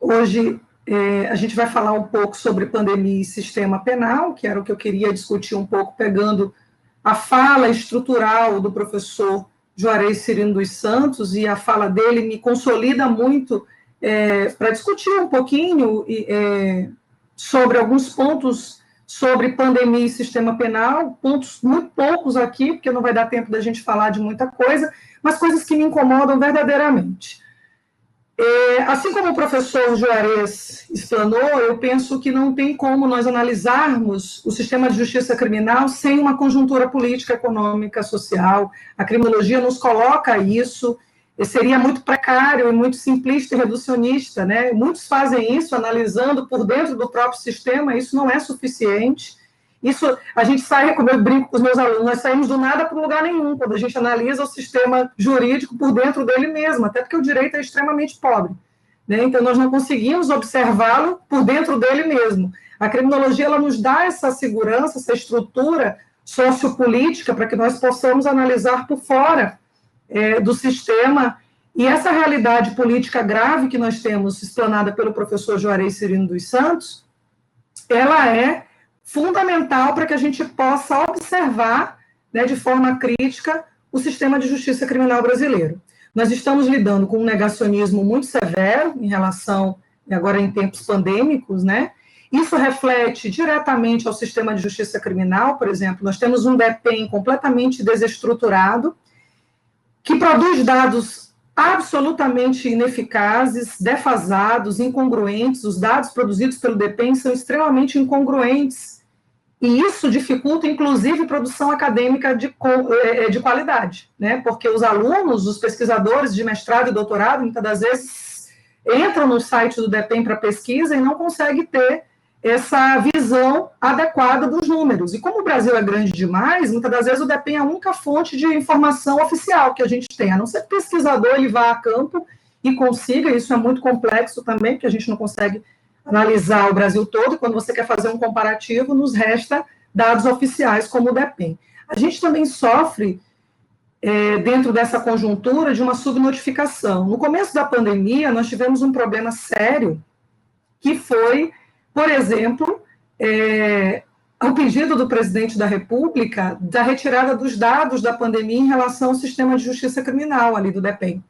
Hoje a gente vai falar um pouco sobre pandemia e sistema penal, que era o que eu queria discutir um pouco, pegando a fala estrutural do professor Juarez Cirino dos Santos, e a fala dele me consolida muito para discutir um pouquinho sobre alguns pontos sobre pandemia e sistema penal, pontos muito poucos aqui, porque não vai dar tempo da gente falar de muita coisa, mas coisas que me incomodam verdadeiramente. Assim como o professor Juarez explanou, eu penso que não tem como nós analisarmos o sistema de justiça criminal sem uma conjuntura política, econômica, social. A criminologia nos coloca isso, seria muito precário e muito simplista e reducionista, né? Muitos fazem isso analisando por dentro do próprio sistema, isso não é suficiente. Isso, a gente sai, como eu brinco com os meus alunos, nós saímos do nada para lugar nenhum, quando a gente analisa o sistema jurídico por dentro dele mesmo, até porque o direito é extremamente pobre, né? Então, nós não conseguimos observá-lo por dentro dele mesmo. A criminologia, ela nos dá essa segurança, essa estrutura sociopolítica, para que nós possamos analisar por fora do sistema, e essa realidade política grave que nós temos, explanada pelo professor Juarez Cirino dos Santos, ela é fundamental para que a gente possa observar, né, de forma crítica, o sistema de justiça criminal brasileiro. Nós estamos lidando com um negacionismo muito severo em relação, agora em tempos pandêmicos, né? Isso reflete diretamente ao sistema de justiça criminal, por exemplo, nós temos um DEPEN completamente desestruturado, que produz dados absolutamente ineficazes, defasados, incongruentes. Os dados produzidos pelo DEPEN são extremamente incongruentes, e isso dificulta, inclusive, a produção acadêmica de qualidade, né? Porque os alunos, os pesquisadores de mestrado e doutorado, muitas das vezes entram no site do DEPEN para pesquisa e não conseguem ter essa visão adequada dos números. E como o Brasil é grande demais, muitas das vezes o DEPEN é a única fonte de informação oficial que a gente tem, a não ser que o pesquisador ele vá a campo e consiga, isso é muito complexo também, porque a gente não consegue analisar o Brasil todo, e quando você quer fazer um comparativo, nos resta dados oficiais como o DEPEN. A gente também sofre, dentro dessa conjuntura, de uma subnotificação. No começo da pandemia, nós tivemos um problema sério, que foi, por exemplo, ao pedido do presidente da República, da retirada dos dados da pandemia em relação ao sistema de justiça criminal ali do DEPEN.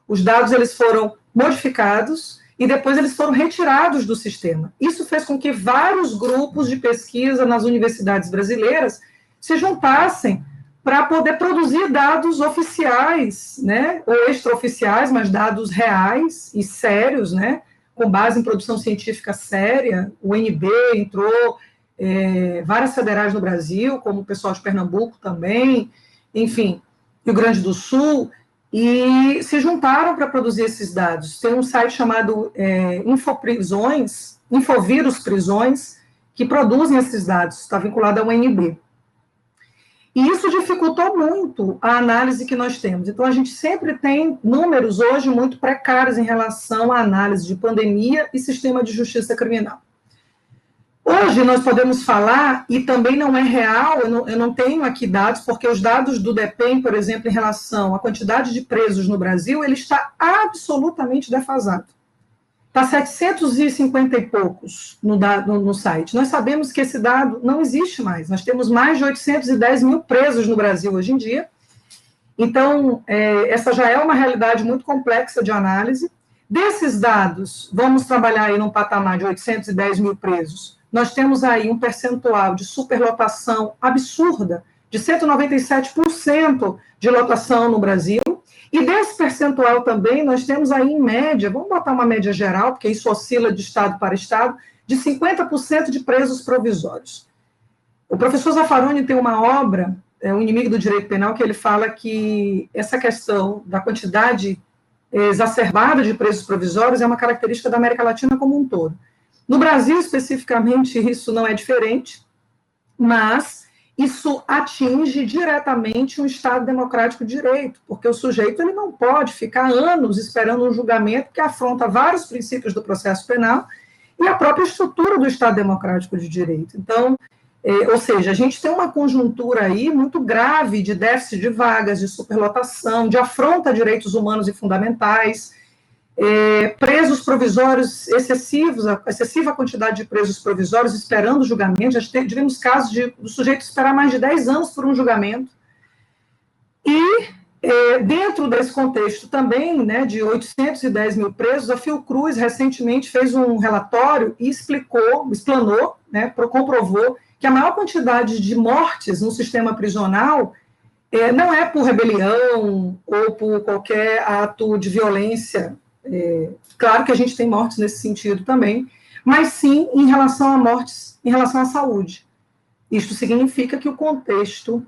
Os dados eles foram modificados e depois eles foram retirados do sistema. Isso fez com que vários grupos de pesquisa nas universidades brasileiras se juntassem para poder produzir dados oficiais, né, ou extraoficiais, mas dados reais e sérios, né, com base em produção científica séria. O UNB entrou, várias federais no Brasil, como o pessoal de Pernambuco também, enfim, Rio Grande do Sul, e se juntaram para produzir esses dados. Tem um site chamado Infovírus Prisões, que produzem esses dados, está vinculado ao UNB. E isso dificultou muito a análise que nós temos. Então, a gente sempre tem números hoje muito precários em relação à análise de pandemia e sistema de justiça criminal. Hoje nós podemos falar, e também não é real, eu não tenho aqui dados, porque os dados do DEPEN, por exemplo, em relação à quantidade de presos no Brasil, ele está absolutamente defasado. Está 750 e poucos no site. Nós sabemos que esse dado não existe mais. Nós temos mais de 810 mil presos no Brasil hoje em dia. Então, essa já é uma realidade muito complexa de análise. Desses dados, vamos trabalhar aí num patamar de 810 mil presos. Nós temos aí um percentual de superlotação absurda, de 197% de lotação no Brasil, e desse percentual também nós temos aí em média, vamos botar uma média geral, porque isso oscila de estado para estado, de 50% de presos provisórios. O professor Zaffaroni tem uma obra, O Inimigo do Direito Penal, que ele fala que essa questão da quantidade exacerbada de presos provisórios é uma característica da América Latina como um todo. No Brasil, especificamente, isso não é diferente, mas isso atinge diretamente um Estado democrático de direito, porque o sujeito ele não pode ficar anos esperando um julgamento que afronta vários princípios do processo penal e a própria estrutura do Estado democrático de direito. Então, ou seja, a gente tem uma conjuntura aí muito grave de déficit de vagas, de superlotação, de afronta a direitos humanos e fundamentais. presos provisórios excessivos, a excessiva quantidade de presos provisórios esperando julgamento, já tivemos casos do sujeito esperar mais de 10 anos por um julgamento, e dentro desse contexto também, né, de 810 mil presos, a Fiocruz recentemente fez um relatório e explanou, né, comprovou que a maior quantidade de mortes no sistema prisional não é por rebelião ou por qualquer ato de violência. Claro que a gente tem mortes nesse sentido também, mas sim em relação a mortes, em relação à saúde. Isto significa que o contexto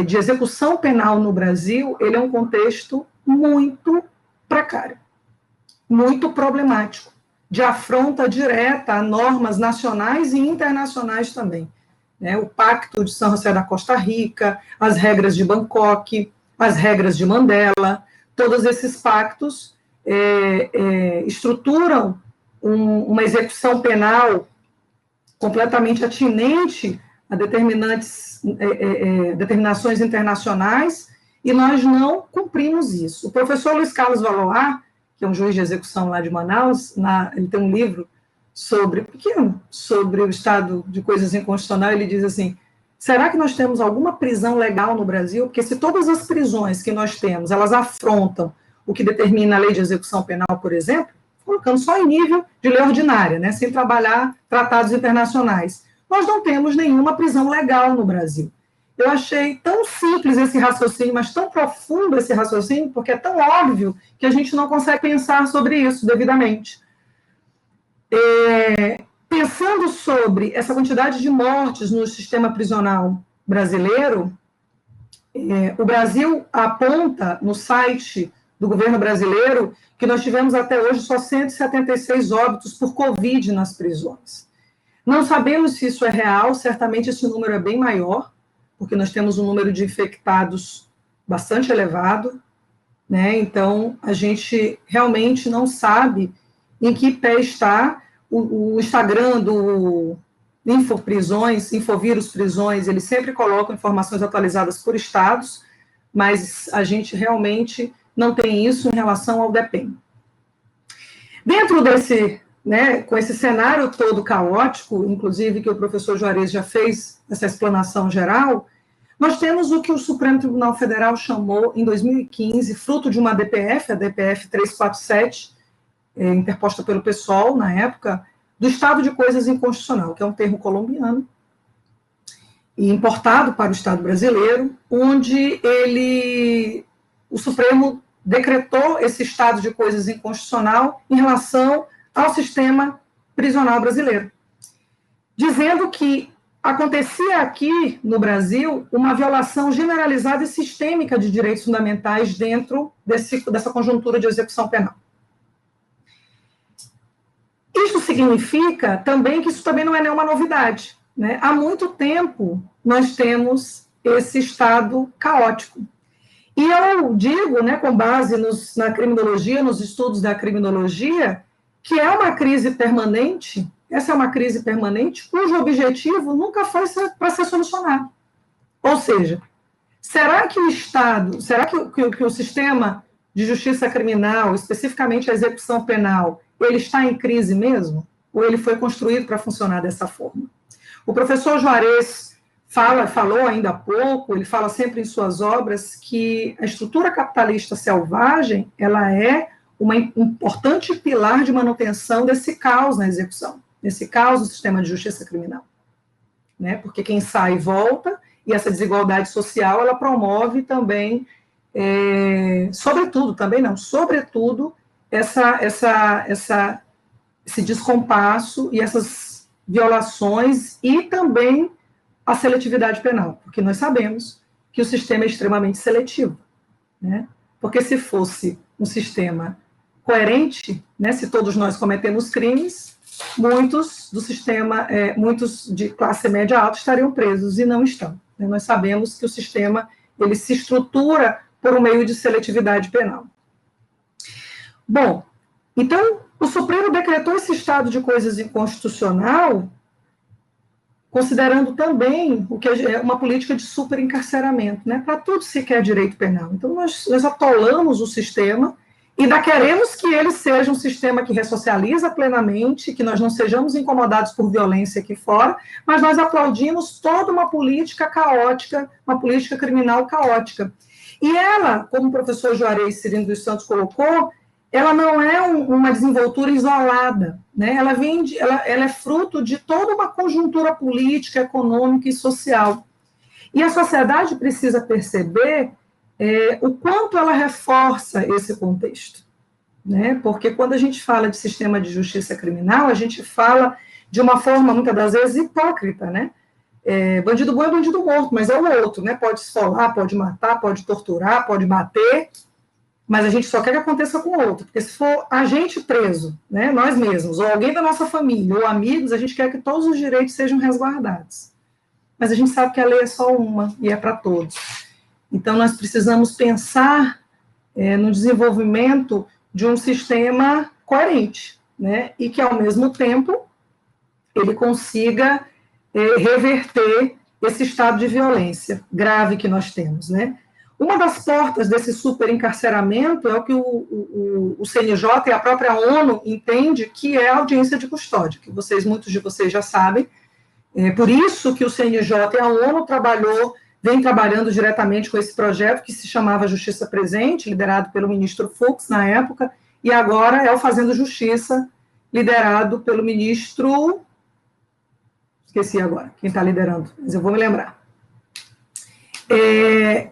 de execução penal no Brasil, ele é um contexto muito precário, muito problemático, de afronta direta a normas nacionais e internacionais também. Né? O Pacto de São José da Costa Rica, as regras de Bangkok, as regras de Mandela, todos esses pactos estruturam uma execução penal completamente atinente a determinações internacionais, e nós não cumprimos isso. O professor Luiz Carlos Valois, que é um juiz de execução lá de Manaus, ele tem um livro sobre o estado de coisas inconstitucionais, ele diz assim, será que nós temos alguma prisão legal no Brasil? Porque se todas as prisões que nós temos, elas afrontam o que determina a lei de execução penal, por exemplo, colocando só em nível de lei ordinária, né, sem trabalhar tratados internacionais, nós não temos nenhuma prisão legal no Brasil. Eu achei tão simples esse raciocínio, mas tão profundo esse raciocínio, porque é tão óbvio que a gente não consegue pensar sobre isso devidamente. Pensando sobre essa quantidade de mortes no sistema prisional brasileiro, o Brasil aponta no site do governo brasileiro que nós tivemos até hoje só 176 óbitos por Covid nas prisões. Não sabemos se isso é real, certamente esse número é bem maior, porque nós temos um número de infectados bastante elevado, né? Então, a gente realmente não sabe em que pé está o Instagram do Infoprisões, Infovírus Prisões, eles sempre colocam informações atualizadas por estados, mas a gente realmente não tem isso em relação ao DEPEN. Dentro desse, né, com esse cenário todo caótico, inclusive que o professor Juarez já fez essa explanação geral, nós temos o que o Supremo Tribunal Federal chamou, em 2015, fruto de uma DPF, a DPF 347, interposta pelo PSOL, na época, do estado de coisas inconstitucional, que é um termo colombiano, e importado para o Estado brasileiro, onde o Supremo decretou esse estado de coisas inconstitucional em relação ao sistema prisional brasileiro, dizendo que acontecia aqui no Brasil uma violação generalizada e sistêmica de direitos fundamentais dentro dessa conjuntura de execução penal. Isso significa também que isso também não é nenhuma novidade, né? Há muito tempo nós temos esse estado caótico. E eu digo, né, com base na criminologia, nos estudos da criminologia, que é uma crise permanente, essa é uma crise permanente cujo objetivo nunca foi para ser solucionado. Ou seja, será que o Estado, será que o sistema de justiça criminal, especificamente a execução penal, ele está em crise mesmo? Ou ele foi construído para funcionar dessa forma? O professor Juarez falou ainda há pouco, ele fala sempre em suas obras que a estrutura capitalista selvagem, ela é um importante pilar de manutenção desse caos na execução, desse caos no sistema de justiça criminal. Né? Porque quem sai volta, e essa desigualdade social, ela promove também, sobretudo, esse descompasso e essas violações, e também a seletividade penal, porque nós sabemos que o sistema é extremamente seletivo, né? Porque se fosse um sistema coerente, né, se todos nós cometemos crimes, muitos de classe média alta estariam presos e não estão. Né? Nós sabemos que o sistema ele se estrutura por um meio de seletividade penal. Bom, então o Supremo decretou esse estado de coisas inconstitucional, considerando também o que é uma política de superencarceramento, né? Para tudo se quer direito penal. Então, nós atolamos o sistema E ainda queremos que ele seja um sistema que ressocializa plenamente, que nós não sejamos incomodados por violência aqui fora, mas nós aplaudimos toda uma política caótica, uma política criminal caótica. E ela, como o professor Juarez Cirino dos Santos colocou, ela não é uma desenvoltura isolada, né? Ela é fruto de toda uma conjuntura política, econômica e social. E a sociedade precisa perceber o quanto ela reforça esse contexto, né? Porque quando a gente fala de sistema de justiça criminal, a gente fala de uma forma, muitas das vezes, hipócrita, né? Bandido bom é bandido morto, mas é o outro, né? Pode esfolar, pode matar, pode torturar, pode bater, mas a gente só quer que aconteça com o outro, porque se for a gente preso, né, nós mesmos, ou alguém da nossa família, ou amigos, a gente quer que todos os direitos sejam resguardados. Mas a gente sabe que a lei é só uma, e é para todos. Então, nós precisamos pensar no desenvolvimento de um sistema coerente, né, e que, ao mesmo tempo, ele consiga reverter esse estado de violência grave que nós temos, né. Uma das portas desse superencarceramento é o que o CNJ e a própria ONU entende que é a audiência de custódia, que muitos de vocês já sabem. Por isso que o CNJ e a ONU vem trabalhando diretamente com esse projeto que se chamava Justiça Presente, liderado pelo ministro Fux na época, e agora é o Fazendo Justiça, liderado pelo ministro... Esqueci agora quem está liderando, mas eu vou me lembrar. E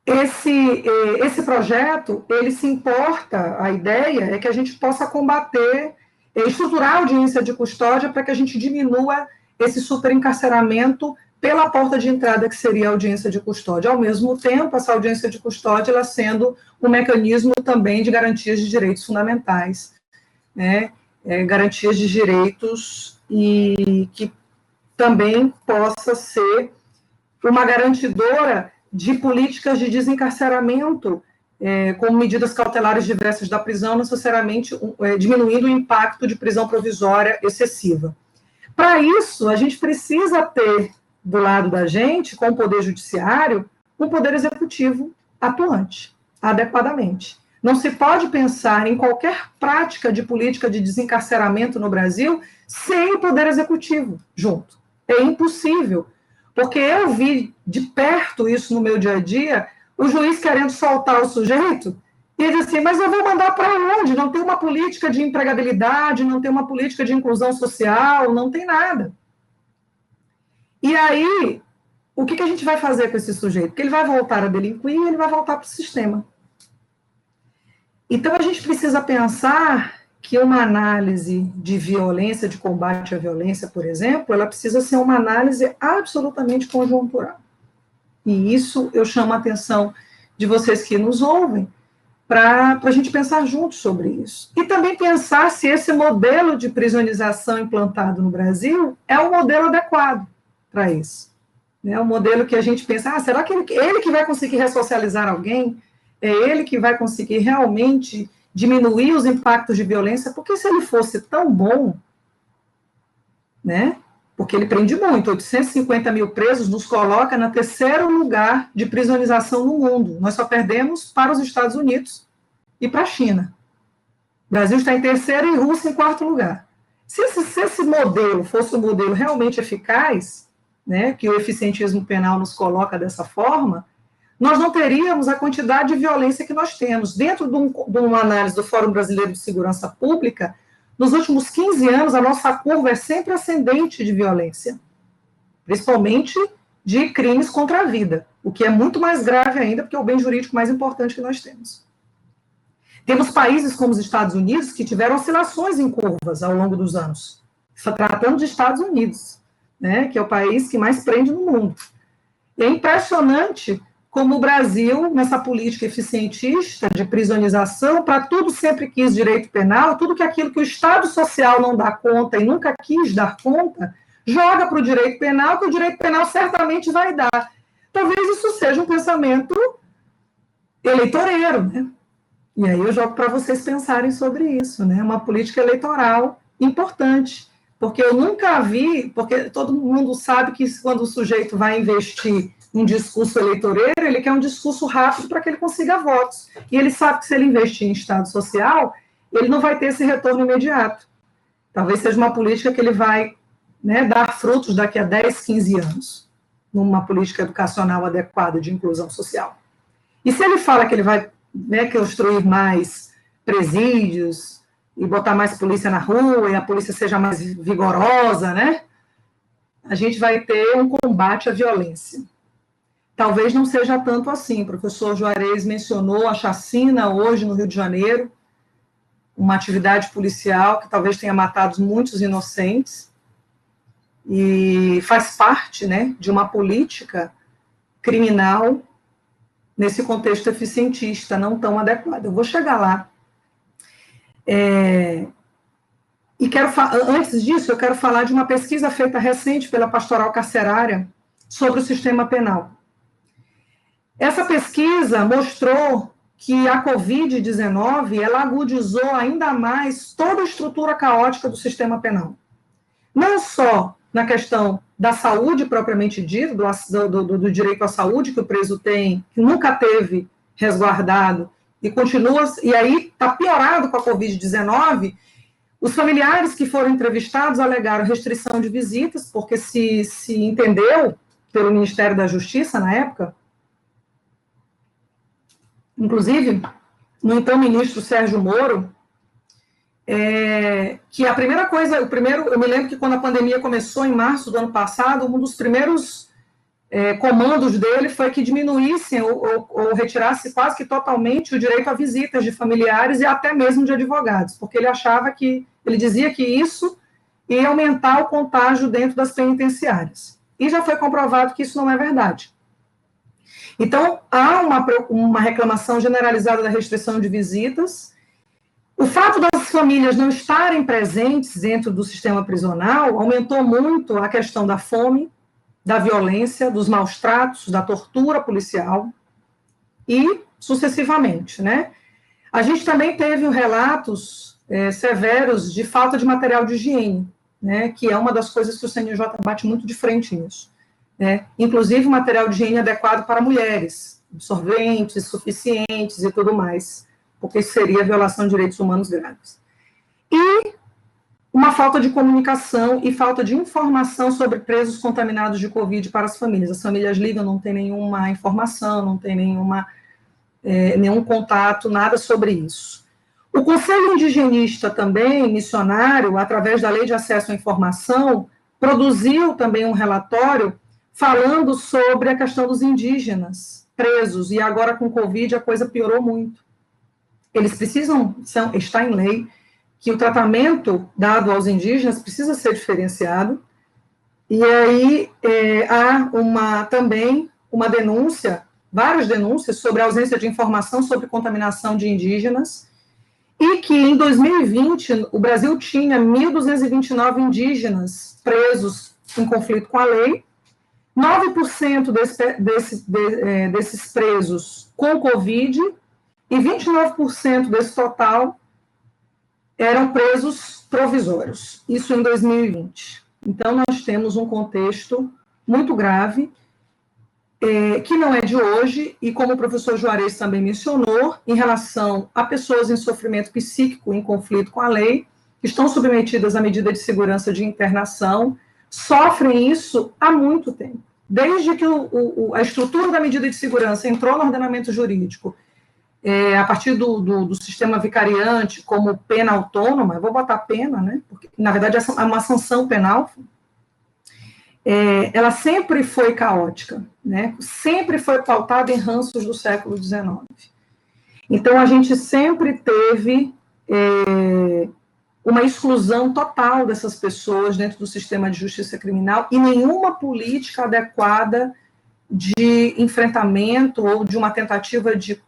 esse projeto, ele se importa, a ideia é que a gente possa combater, estruturar a audiência de custódia para que a gente diminua esse superencarceramento pela porta de entrada, que seria a audiência de custódia. Ao mesmo tempo, essa audiência de custódia, ela sendo um mecanismo também de garantias de direitos fundamentais, né? Garantias de direitos e que também possa ser uma garantidora de políticas de desencarceramento, com medidas cautelares diversas da prisão, não necessariamente diminuindo o impacto de prisão provisória excessiva. Para isso, a gente precisa ter do lado da gente, com o Poder Judiciário, um Poder Executivo atuante, adequadamente. Não se pode pensar em qualquer prática de política de desencarceramento no Brasil sem o Poder Executivo junto. É impossível, porque eu vi de perto isso no meu dia a dia, o juiz querendo soltar o sujeito, e ele diz assim, mas eu vou mandar para onde? Não tem uma política de empregabilidade, não tem uma política de inclusão social, não tem nada. E aí, o que a gente vai fazer com esse sujeito? Porque ele vai voltar a delinquir e ele vai voltar para o sistema. Então, a gente precisa pensar que uma análise de violência, de combate à violência, por exemplo, ela precisa ser uma análise absolutamente conjuntural. E isso eu chamo a atenção de vocês que nos ouvem, para a gente pensar juntos sobre isso. E também pensar se esse modelo de prisionalização implantado no Brasil é um modelo adequado para isso. É um modelo que a gente pensa, será que ele que vai conseguir ressocializar alguém? É ele que vai conseguir realmente diminuir os impactos de violência? Porque se ele fosse tão bom, né? Porque ele prende muito, 850 mil presos nos coloca no terceiro lugar de prisionalização no mundo. Nós só perdemos para os Estados Unidos e para a China. O Brasil está em terceiro e Rússia em quarto lugar. Se esse modelo fosse um modelo realmente eficaz, né, que o eficientismo penal nos coloca dessa forma, nós não teríamos a quantidade de violência que nós temos. Dentro de uma análise do Fórum Brasileiro de Segurança Pública, nos últimos 15 anos, a nossa curva é sempre ascendente de violência, principalmente de crimes contra a vida, o que é muito mais grave ainda, porque é o bem jurídico mais importante que nós temos. Temos países como os Estados Unidos que tiveram oscilações em curvas ao longo dos anos. Só tratando de Estados Unidos, né, que é o país que mais prende no mundo. E é impressionante como o Brasil, nessa política eficientista de prisionalização, para tudo sempre quis direito penal, tudo que aquilo que o Estado social não dá conta e nunca quis dar conta, joga para o direito penal, que o direito penal certamente vai dar. Talvez isso seja um pensamento eleitoreiro, né? E aí eu jogo para vocês pensarem sobre isso, né? Uma política eleitoral importante, porque eu nunca vi, porque todo mundo sabe que quando o sujeito vai investir um discurso eleitoreiro, ele quer um discurso rápido para que ele consiga votos. E ele sabe que se ele investir em Estado social, ele não vai ter esse retorno imediato. Talvez seja uma política que ele vai, né, dar frutos daqui a 10, 15 anos, numa política educacional adequada de inclusão social. E se ele fala que ele vai, né, construir mais presídios e botar mais polícia na rua e a polícia seja mais vigorosa, né, a gente vai ter um combate à violência. Talvez não seja tanto assim. O professor Juarez mencionou a chacina hoje no Rio de Janeiro, uma atividade policial que talvez tenha matado muitos inocentes, e faz parte, né, de uma política criminal nesse contexto eficientista, não tão adequado. Eu vou chegar lá. E antes disso, eu quero falar de uma pesquisa feita recente pela Pastoral Carcerária sobre o sistema penal. Essa pesquisa mostrou que a Covid-19, ela agudizou ainda mais toda a estrutura caótica do sistema penal. Não só na questão da saúde propriamente dita, do direito à saúde que o preso tem, que nunca teve resguardado, e continua, e aí está piorado com a Covid-19. Os familiares que foram entrevistados alegaram restrição de visitas, porque se entendeu pelo Ministério da Justiça na época, inclusive, no então ministro Sérgio Moro, que a primeira coisa, eu me lembro que quando a pandemia começou em março do ano passado, um dos primeiros comandos dele foi que diminuíssem ou retirasse quase que totalmente o direito a visitas de familiares e até mesmo de advogados, porque ele dizia que isso ia aumentar o contágio dentro das penitenciárias. E já foi comprovado que isso não é verdade. Então, há uma reclamação generalizada da restrição de visitas. O fato das famílias não estarem presentes dentro do sistema prisional aumentou muito a questão da fome, da violência, dos maus tratos, da tortura policial e sucessivamente, né? A gente também teve relatos severos de falta de material de higiene, né? Que é uma das coisas que o CNJ bate muito de frente nisso. Inclusive material de higiene adequado para mulheres, absorventes, suficientes e tudo mais, porque isso seria violação de direitos humanos graves. E uma falta de comunicação e falta de informação sobre presos contaminados de Covid para as famílias. As famílias ligam, não tem nenhuma informação, não tem nenhum contato, nada sobre isso. O Conselho Indigenista também, missionário, através da Lei de Acesso à Informação, produziu também um relatório falando sobre a questão dos indígenas presos, e agora com Covid a coisa piorou muito. Eles está em lei, que o tratamento dado aos indígenas precisa ser diferenciado, e aí há também uma denúncia, várias denúncias sobre a ausência de informação sobre contaminação de indígenas, e que em 2020 o Brasil tinha 1.229 indígenas presos em conflito com a lei, 9% desses presos com Covid, e 29% desse total eram presos provisórios, isso em 2020. Então, nós temos um contexto muito grave, que não é de hoje, e como o professor Juarez também mencionou, em relação a pessoas em sofrimento psíquico em conflito com a lei, que estão submetidas à medida de segurança de internação, sofrem isso há muito tempo. Desde que a estrutura da medida de segurança entrou no ordenamento jurídico, a partir do sistema vicariante, como pena autônoma, eu vou botar pena, né, porque, na verdade, é uma sanção penal, ela sempre foi caótica, né, sempre foi pautada em ranços do século XIX. Então, a gente sempre teve uma exclusão total dessas pessoas dentro do sistema de justiça criminal e nenhuma política adequada de enfrentamento ou de uma tentativa de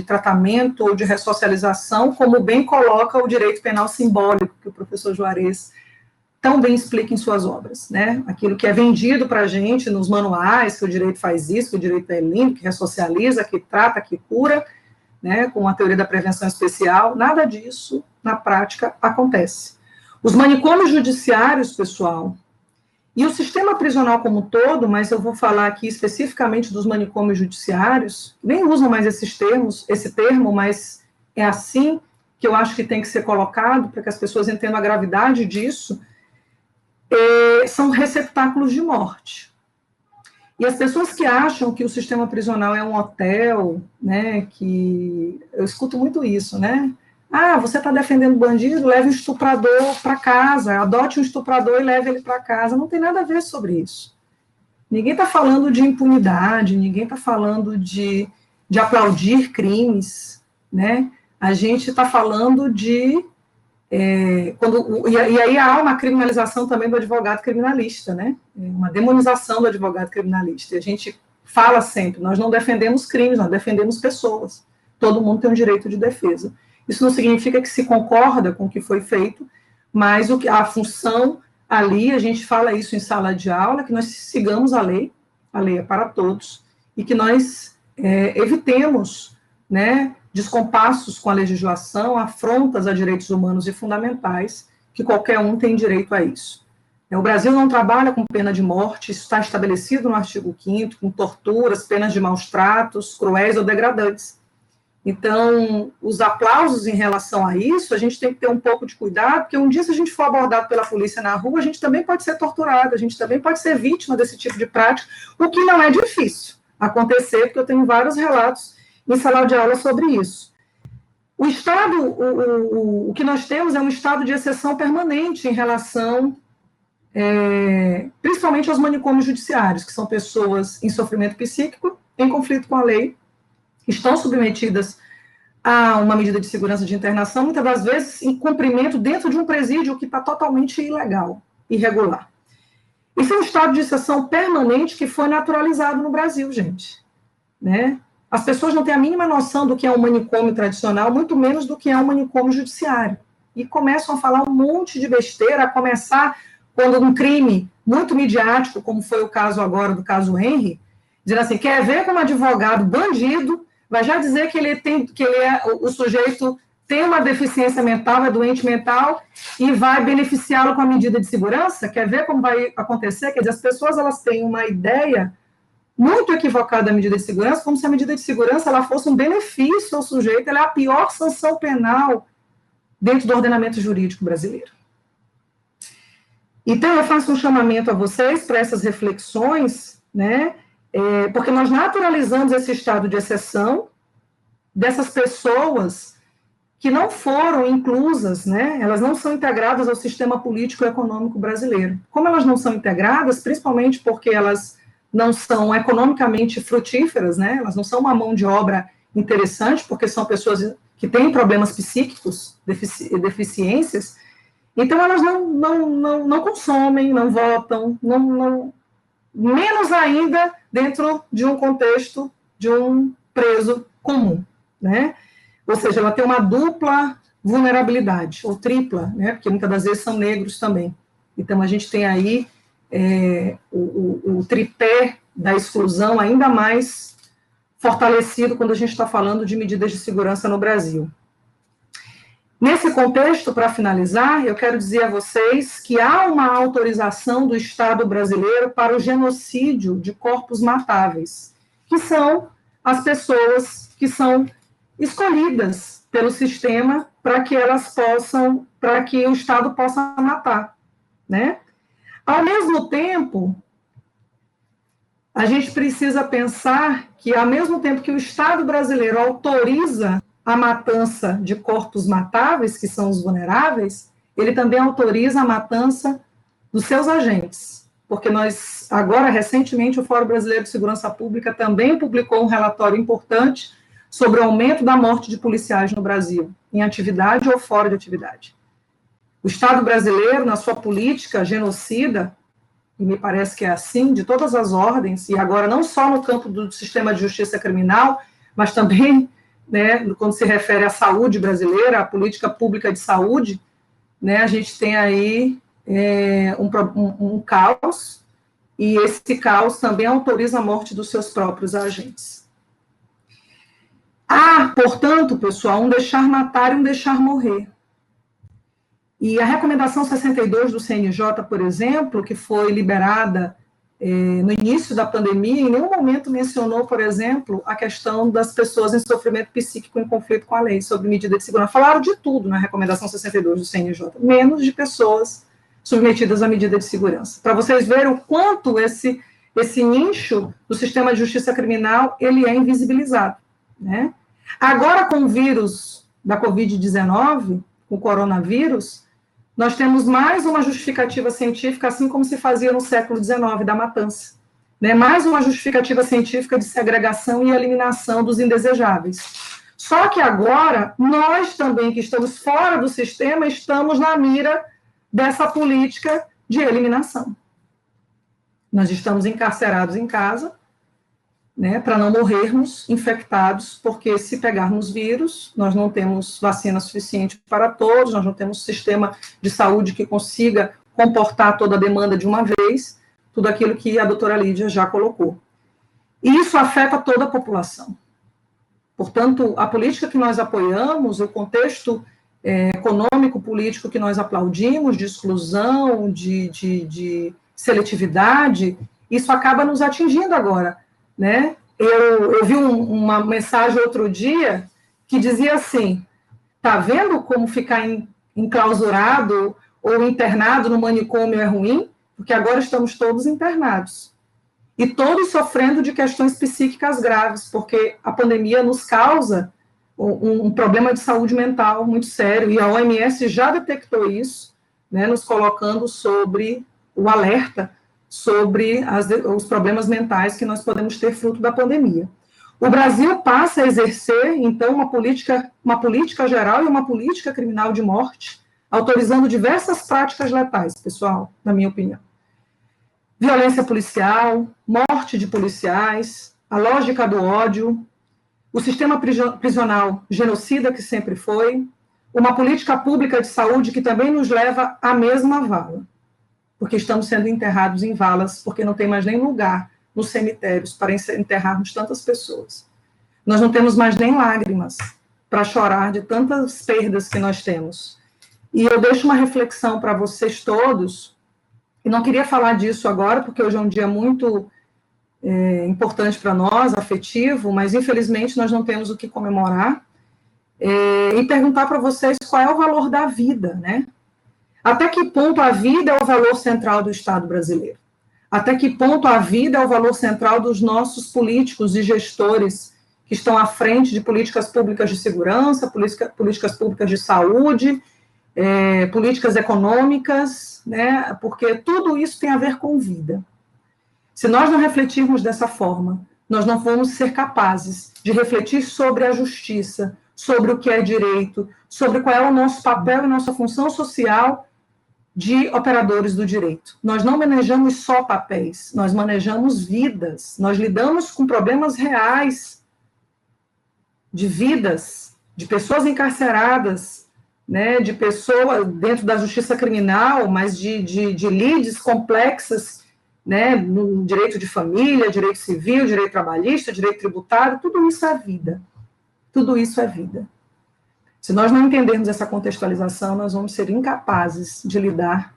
tratamento ou de ressocialização, como bem coloca o direito penal simbólico, que o professor Juarez tão bem explica em suas obras, né? Aquilo que é vendido para a gente nos manuais, que o direito faz isso, que o direito é limpo, que ressocializa, que trata, que cura, né, com a teoria da prevenção especial, nada disso, na prática, acontece. Os manicômios judiciários, pessoal, E o sistema prisional como um todo, mas eu vou falar aqui especificamente dos manicômios judiciários, nem usam mais esse termo, mas é assim que eu acho que tem que ser colocado, para que as pessoas entendam a gravidade disso, são receptáculos de morte. E as pessoas que acham que o sistema prisional é um hotel, né, que eu escuto muito isso, né? Ah, você está defendendo bandido, leve um estuprador para casa, adote um estuprador e leve ele para casa. Não tem nada a ver sobre isso. Ninguém está falando de impunidade, ninguém está falando de aplaudir crimes, né? A gente está falando de... e aí há uma criminalização também do advogado criminalista, né? Uma demonização do advogado criminalista. E a gente fala sempre, nós não defendemos crimes, nós defendemos pessoas. Todo mundo tem um direito de defesa. Isso não significa que se concorda com o que foi feito, mas a função ali, a gente fala isso em sala de aula, que nós sigamos a lei é para todos, e que nós evitemos, né, descompassos com a legislação, afrontas a direitos humanos e fundamentais, que qualquer um tem direito a isso. O Brasil não trabalha com pena de morte, isso está estabelecido no artigo 5º, com torturas, penas de maus tratos, cruéis ou degradantes. Então, os aplausos em relação a isso, a gente tem que ter um pouco de cuidado, porque um dia, se a gente for abordado pela polícia na rua, a gente também pode ser torturado, a gente também pode ser vítima desse tipo de prática, o que não é difícil acontecer, porque eu tenho vários relatos em sala de aula sobre isso. O Estado, o que nós temos é um estado de exceção permanente em relação, principalmente aos manicômios judiciários, que são pessoas em sofrimento psíquico, em conflito com a lei, estão submetidas a uma medida de segurança de internação, muitas das vezes em cumprimento dentro de um presídio que está totalmente ilegal, irregular. Isso é um estado de exceção permanente que foi naturalizado no Brasil, gente. Né? As pessoas não têm a mínima noção do que é um manicômio tradicional, muito menos do que é um manicômio judiciário. E começam a falar um monte de besteira, a começar quando um crime muito midiático, como foi o caso agora do caso Henry, dizendo assim, quer ver como advogado bandido, vai já dizer que o sujeito tem uma deficiência mental, é doente mental, e vai beneficiá-lo com a medida de segurança? Quer ver como vai acontecer? Quer dizer, as pessoas elas têm uma ideia muito equivocada da medida de segurança, como se a medida de segurança ela fosse um benefício ao sujeito, ela é a pior sanção penal dentro do ordenamento jurídico brasileiro. Então, eu faço um chamamento a vocês para essas reflexões, né, porque nós naturalizamos esse estado de exceção dessas pessoas que não foram inclusas, né, elas não são integradas ao sistema político e econômico brasileiro. Como elas não são integradas, principalmente porque elas não são economicamente frutíferas, né, elas não são uma mão de obra interessante, porque são pessoas que têm problemas psíquicos, deficiências, então elas não consomem, não votam, menos ainda dentro de um contexto de um preso comum, né? Ou seja, ela tem uma dupla vulnerabilidade, ou tripla, né? Porque muitas das vezes são negros também. Então, a gente tem aí o tripé da exclusão ainda mais fortalecido quando a gente está falando de medidas de segurança no Brasil. Nesse contexto, para finalizar, eu quero dizer a vocês que há uma autorização do Estado brasileiro para o genocídio de corpos matáveis, que são as pessoas que são escolhidas pelo sistema para que o Estado possa matar, né? Ao mesmo tempo, a gente precisa pensar que, ao mesmo tempo que o Estado brasileiro autoriza a matança de corpos matáveis, que são os vulneráveis, ele também autoriza a matança dos seus agentes, porque agora, recentemente, o Fórum Brasileiro de Segurança Pública também publicou um relatório importante sobre o aumento da morte de policiais no Brasil, em atividade ou fora de atividade. O Estado brasileiro, na sua política genocida, e me parece que é assim, de todas as ordens, e agora não só no campo do sistema de justiça criminal, mas também, né, quando se refere à saúde brasileira, à política pública de saúde, né, a gente tem aí um caos, e esse caos também autoriza a morte dos seus próprios agentes. Há, portanto, pessoal, um deixar matar e um deixar morrer. E a recomendação 62 do CNJ, por exemplo, que foi liberada no início da pandemia, em nenhum momento mencionou, por exemplo, a questão das pessoas em sofrimento psíquico em conflito com a lei sobre medida de segurança. Falaram de tudo na recomendação 62 do CNJ, menos de pessoas submetidas à medida de segurança. Para vocês verem o quanto esse nicho do sistema de justiça criminal, ele é invisibilizado, né? Agora, com o vírus da Covid-19, com o coronavírus, nós temos mais uma justificativa científica, assim como se fazia no século XIX, da matança. Né? Mais uma justificativa científica de segregação e eliminação dos indesejáveis. Só que agora, nós também, que estamos fora do sistema, estamos na mira dessa política de eliminação. Nós estamos encarcerados em casa, né, para não morrermos infectados, porque se pegarmos vírus, nós não temos vacina suficiente para todos, nós não temos sistema de saúde que consiga comportar toda a demanda de uma vez, tudo aquilo que a doutora Lídia já colocou. E isso afeta toda a população. Portanto, a política que nós apoiamos, o contexto econômico, político que nós aplaudimos, de exclusão, de seletividade, isso acaba nos atingindo agora. Né? Eu vi uma mensagem outro dia que dizia assim, tá vendo como ficar enclausurado ou internado no manicômio é ruim? Porque agora estamos todos internados. E todos sofrendo de questões psíquicas graves, porque a pandemia nos causa um problema de saúde mental muito sério, e a OMS já detectou isso, né, nos colocando sobre o alerta sobre os problemas mentais que nós podemos ter fruto da pandemia. O Brasil passa a exercer, então, uma política geral e uma política criminal de morte, autorizando diversas práticas letais, pessoal, na minha opinião. Violência policial, morte de policiais, a lógica do ódio, o sistema prisional genocida que sempre foi, uma política pública de saúde que também nos leva à mesma vala, porque estamos sendo enterrados em valas, porque não tem mais nem lugar nos cemitérios para enterrarmos tantas pessoas. Nós não temos mais nem lágrimas para chorar de tantas perdas que nós temos. E eu deixo uma reflexão para vocês todos, e não queria falar disso agora, porque hoje é um dia muito importante para nós, afetivo, mas infelizmente nós não temos o que comemorar, e perguntar para vocês qual é o valor da vida, né? Até que ponto a vida é o valor central do Estado brasileiro? Até que ponto a vida é o valor central dos nossos políticos e gestores que estão à frente de políticas públicas de segurança, políticas públicas de saúde, políticas econômicas, né? Porque tudo isso tem a ver com vida. Se nós não refletirmos dessa forma, nós não vamos ser capazes de refletir sobre a justiça, sobre o que é direito, sobre qual é o nosso papel e nossa função social de operadores do direito. Nós não manejamos só papéis, nós manejamos vidas, nós lidamos com problemas reais de vidas, de pessoas encarceradas, né, de pessoas dentro da justiça criminal, mas de lides complexas, né, no direito de família, direito civil, direito trabalhista, direito tributário, tudo isso é vida. Tudo isso é vida. Se nós não entendermos essa contextualização, nós vamos ser incapazes de lidar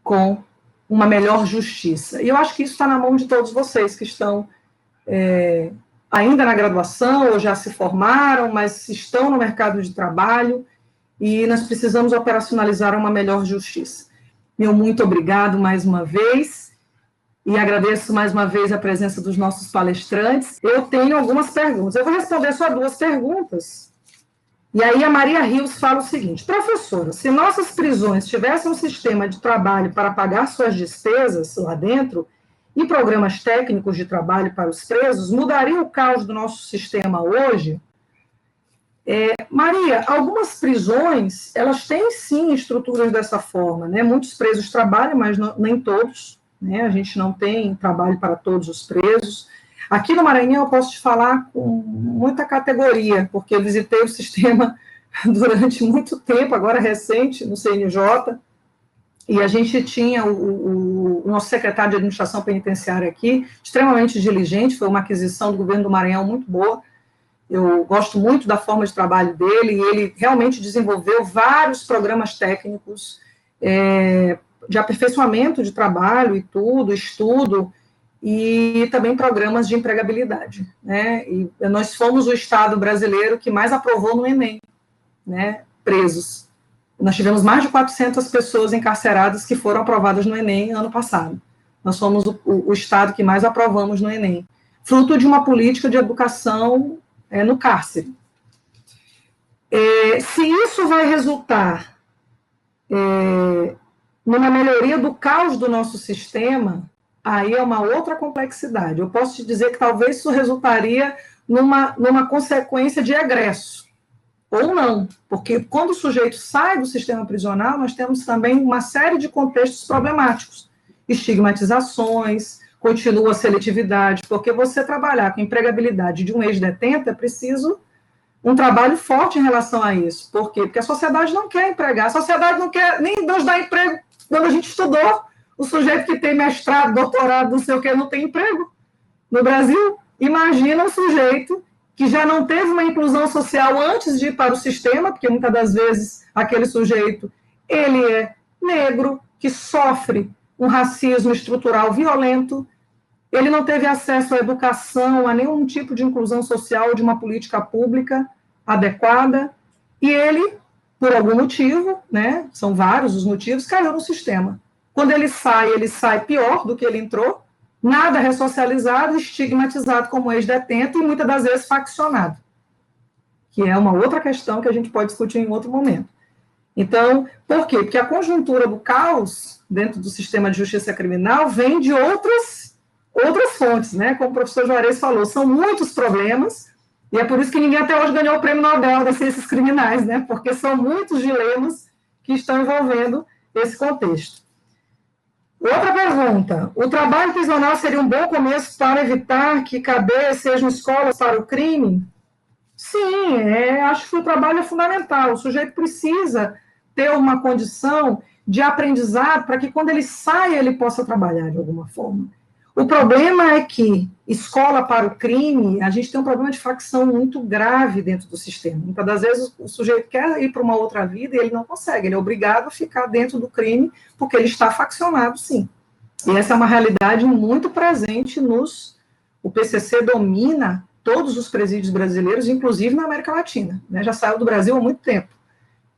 com uma melhor justiça. E eu acho que isso está na mão de todos vocês que estão ainda na graduação, ou já se formaram, mas estão no mercado de trabalho, e nós precisamos operacionalizar uma melhor justiça. Meu muito obrigado mais uma vez, e agradeço mais uma vez a presença dos nossos palestrantes. Eu tenho algumas perguntas. Eu vou responder só 2 perguntas. E aí a Maria Rios fala o seguinte: professora, se nossas prisões tivessem um sistema de trabalho para pagar suas despesas lá dentro e programas técnicos de trabalho para os presos, mudaria o caos do nosso sistema hoje? Maria, algumas prisões, elas têm sim estruturas dessa forma, né? Muitos presos trabalham, mas nem todos, né? A gente não tem trabalho para todos os presos. Aqui no Maranhão eu posso te falar com muita categoria, porque eu visitei o sistema durante muito tempo, agora recente, no CNJ, e a gente tinha o nosso secretário de administração penitenciária aqui, extremamente diligente, foi uma aquisição do governo do Maranhão muito boa, Eu gosto muito da forma de trabalho dele, e ele realmente desenvolveu vários programas técnicos de aperfeiçoamento de trabalho e tudo, estudo, e também programas de empregabilidade, né? E nós fomos o estado brasileiro que mais aprovou no Enem, né? Presos. Nós tivemos mais de 400 pessoas encarceradas que foram aprovadas no Enem ano passado. Nós fomos o estado que mais aprovamos no Enem, fruto de uma política de educação no cárcere. Se isso vai resultar numa melhoria do caos do nosso sistema, aí é uma outra complexidade. Eu posso te dizer que talvez isso resultaria numa consequência de egresso, ou não, porque quando o sujeito sai do sistema prisional, nós temos também uma série de contextos problemáticos, estigmatizações, continua a seletividade, porque você trabalhar com a empregabilidade de um ex-detento é preciso um trabalho forte em relação a isso. Por quê? Porque a sociedade não quer empregar, a sociedade não quer nem nos dar emprego quando a gente estudou. O sujeito que tem mestrado, doutorado, não sei o que, não tem emprego no Brasil. Imagina um sujeito que já não teve uma inclusão social antes de ir para o sistema, porque muitas das vezes aquele sujeito, ele é negro, que sofre um racismo estrutural violento, ele não teve acesso à educação, a nenhum tipo de inclusão social, de uma política pública adequada, e ele, por algum motivo, né, são vários os motivos, caiu no sistema. Quando ele sai pior do que ele entrou, nada ressocializado, estigmatizado como ex-detento e muitas das vezes faccionado, que é uma outra questão que a gente pode discutir em outro momento. Então, por quê? Porque a conjuntura do caos dentro do sistema de justiça criminal vem de outras fontes, né? Como o professor Juarez falou, são muitos problemas, e é por isso que ninguém até hoje ganhou o Prêmio Nobel das Ciências Criminais, né? Porque são muitos dilemas que estão envolvendo esse contexto. Outra pergunta: o trabalho prisional seria um bom começo para evitar que cadeias sejam escolas para o crime? Sim, acho que o trabalho é fundamental. O sujeito precisa ter uma condição de aprendizado para que, quando ele saia, ele possa trabalhar de alguma forma. O problema é que, escola para o crime, a gente tem um problema de facção muito grave dentro do sistema. Muitas das vezes o sujeito quer ir para uma outra vida e ele não consegue, ele é obrigado a ficar dentro do crime porque ele está faccionado, sim. E essa é uma realidade muito presente o PCC domina todos os presídios brasileiros, inclusive na América Latina, né? Já saiu do Brasil há muito tempo.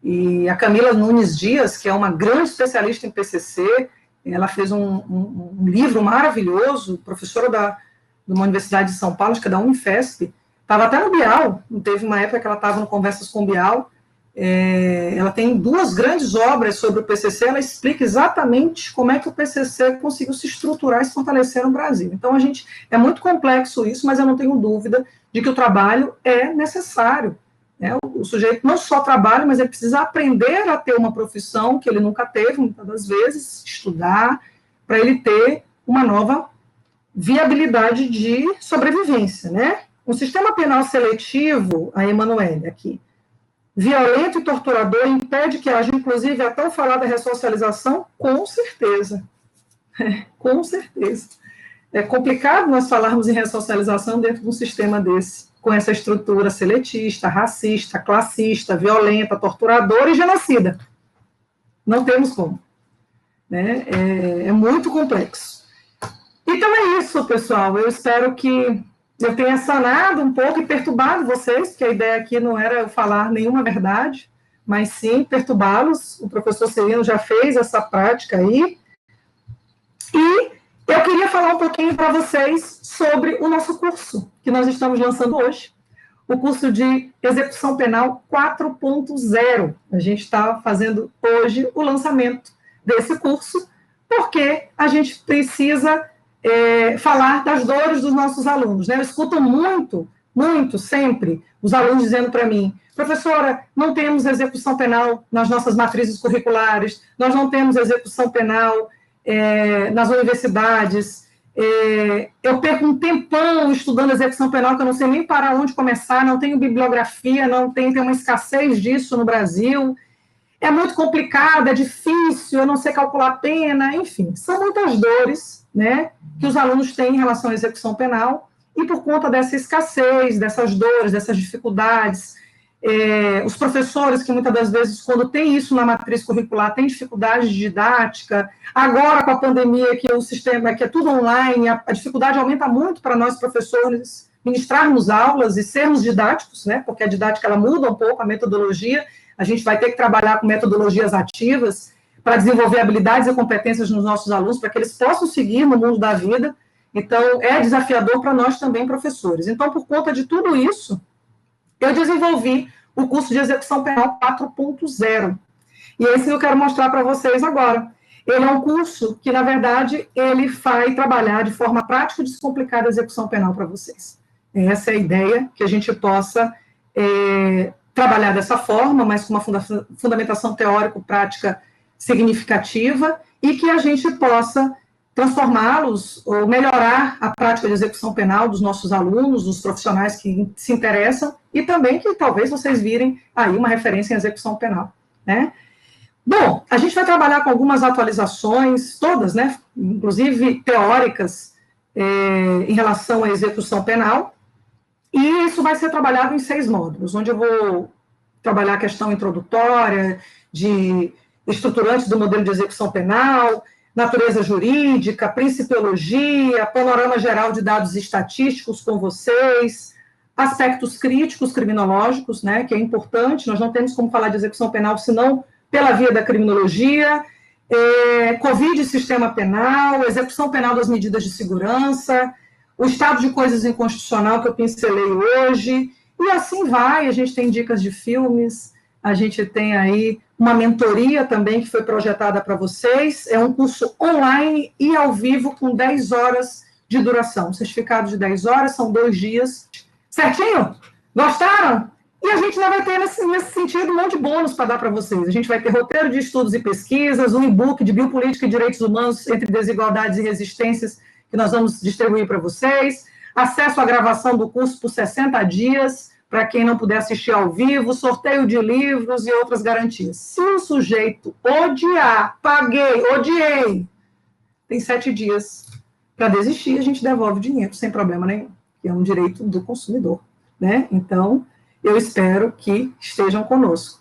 E a Camila Nunes Dias, que é uma grande especialista em PCC, ela fez um livro maravilhoso, professora de uma universidade de São Paulo, acho que é da Unifesp, estava até no Bial, teve uma época que ela estava no Conversas com o Bial, ela tem 2 grandes obras sobre o PCC, ela explica exatamente como é que o PCC conseguiu se estruturar e se fortalecer no Brasil. Então, é muito complexo isso, mas eu não tenho dúvida de que o trabalho é necessário. Né? O sujeito não só trabalha, mas ele precisa aprender a ter uma profissão que ele nunca teve, muitas das vezes, estudar, para ele ter uma nova viabilidade de sobrevivência. Né? Um sistema penal seletivo, a Emanuele aqui, violento e torturador, impede que haja, inclusive, até o falar da ressocialização? Com certeza. Com certeza. É complicado nós falarmos em ressocialização dentro de um sistema desse, com essa estrutura seletista, racista, classista, violenta, torturadora e genocida. Não temos como. Né? É muito complexo. Então é isso, pessoal. Eu espero que eu tenha sanado um pouco e perturbado vocês, porque a ideia aqui não era eu falar nenhuma verdade, mas sim perturbá-los. O professor Celino já fez essa prática aí. E eu queria falar um pouquinho para vocês sobre o nosso curso, que nós estamos lançando hoje, o curso de Execução Penal 4.0. A gente está fazendo hoje o lançamento desse curso, porque a gente precisa falar das dores dos nossos alunos. Né? Eu escuto muito, sempre, os alunos dizendo para mim: professora, não temos execução penal nas nossas matrizes curriculares, nós não temos execução penal nas universidades, eu perco um tempão estudando execução penal, que eu não sei nem para onde começar, não tenho bibliografia, tem uma escassez disso no Brasil, é muito complicado, é difícil, eu não sei calcular a pena, enfim, são muitas dores, né, que os alunos têm em relação à execução penal, e por conta dessa escassez, dessas dores, dessas dificuldades, os professores que muitas das vezes, quando tem isso na matriz curricular, têm dificuldade de didática, agora com a pandemia, que o sistema, que é tudo online, a dificuldade aumenta muito para nós professores ministrarmos aulas e sermos didáticos, né, porque a didática ela muda um pouco, a metodologia, a gente vai ter que trabalhar com metodologias ativas para desenvolver habilidades e competências nos nossos alunos, para que eles possam seguir no mundo da vida. Então, é desafiador para nós também, professores. Então, por conta de tudo isso, eu desenvolvi o curso de execução penal 4.0. E esse que eu quero mostrar para vocês agora. Ele é um curso que, na verdade, ele vai trabalhar de forma prática e descomplicada a execução penal para vocês. Essa é a ideia, que a gente possa trabalhar dessa forma, mas com uma fundamentação teórico-prática significativa, e que a gente possa transformá-los ou melhorar a prática de execução penal dos nossos alunos, dos profissionais que se interessam, e também que talvez vocês virem aí uma referência em execução penal, né? Bom, a gente vai trabalhar com algumas atualizações, todas, né, inclusive teóricas, em relação à execução penal, e isso vai ser trabalhado em 6 módulos, onde eu vou trabalhar a questão introdutória, de estruturantes do modelo de execução penal, natureza jurídica, principiologia, panorama geral de dados estatísticos com vocês, aspectos críticos criminológicos, né, que é importante, nós não temos como falar de execução penal senão pela via da criminologia, Covid e sistema penal, execução penal das medidas de segurança, o estado de coisas inconstitucional que eu pincelei hoje, e assim vai, a gente tem dicas de filmes, a gente tem aí uma mentoria também que foi projetada para vocês, é um curso online e ao vivo com 10 horas de duração, certificado de 10 horas, são 2 dias, certinho? Gostaram? E a gente ainda vai ter, nesse sentido, um monte de bônus para dar para vocês. A gente vai ter roteiro de estudos e pesquisas, um e-book de biopolítica e direitos humanos entre desigualdades e resistências, que nós vamos distribuir para vocês, acesso à gravação do curso por 60 dias, para quem não puder assistir ao vivo, sorteio de livros e outras garantias. Se o sujeito odiar, paguei, odiei, tem 7 dias para desistir, a gente devolve o dinheiro, sem problema nenhum, que é um direito do consumidor, né? Então, eu espero que estejam conosco.